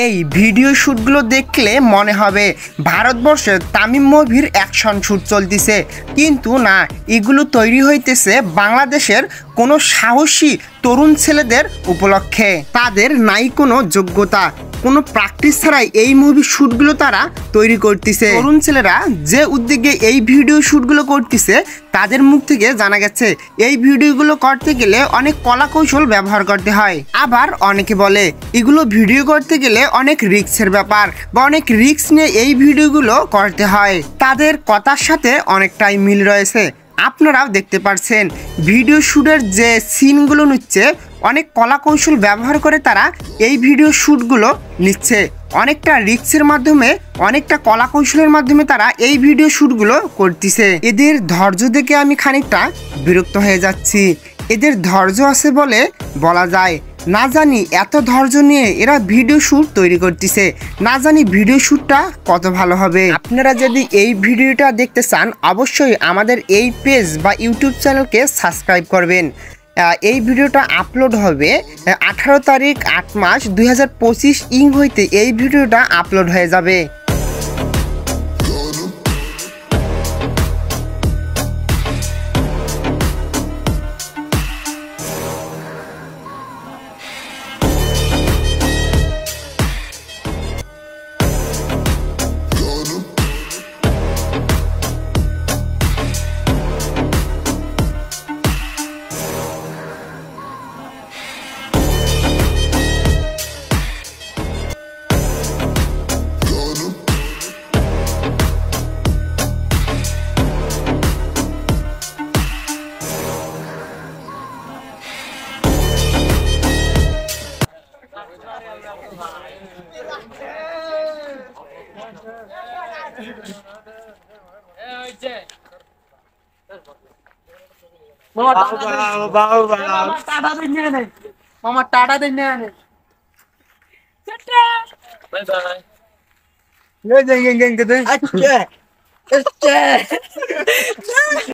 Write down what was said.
এই ভিডিও শ্যুটগুলো দেখলে মনে হবে ভারতবর্ষে তামিম মুভির অ্যাকশন শ্যুট চলতেছে, কিন্তু না, এগুলো তৈরি হইতেছে বাংলাদেশের কোনো সাহসী তরুণ ছেলেদের উপলক্ষে। তাদের নাই কোনো যোগ্যতা, কোনো প্র্যাকটিস ছাড়াই এই মুভি শ্যুটগুলো তারা তৈরি করতেছে। তরুণ ছেলেরা যে উদ্যোগে এই ভিডিও শ্যুটগুলো করতেছে তাদের মুখ থেকে জানা গেছে এই ভিডিওগুলো করতে গেলে অনেক কলা কৌশল ব্যবহার করতে হয়। আবার অনেকে বলে এগুলো ভিডিও করতে গেলে অনেক রিস্কের ব্যাপার বা অনেক রিস্ক নিয়ে এই ভিডিওগুলো করতে হয়। তাদের কথার সাথে অনেকটাই মিল রয়েছে। আপনারাও দেখতে পাচ্ছেন ভিডিও শ্যুটের যে সিনগুলো নিচ্ছে অনেক কলা কৌশল ব্যবহার করে তারা এই ভিডিও শ্যুটগুলো নিচ্ছে। অনেকটা রিস্কের মাধ্যমে, অনেকটা কলা কৌশলের মাধ্যমে তারা এই ভিডিও শ্যুটগুলো করতেছে। এদের ধৈর্য দেখে আমি খানিকটা বিরক্ত হয়ে যাচ্ছি। এদের ধৈর্য আছে বলে বলা যায়, না জানি এত ধৈর্য নিয়ে এরা ভিডিও শ্যুট তৈরি করতেছে, না জানি ভিডিও শ্যুটটা কত ভালো হবে। আপনারা যদি এই ভিডিওটা দেখতে চান অবশ্যই আমাদের এই পেজ বা ইউটিউব চ্যানেলকে সাবস্ক্রাইব করবেন। এই ভিডিওটা আপলোড হবে 18 তারিখ 8 মাস 2025 ইং হইতে এই ভিডিওটা আপলোড হয়ে যাবে। মামা টাটা দিন বাই বাই।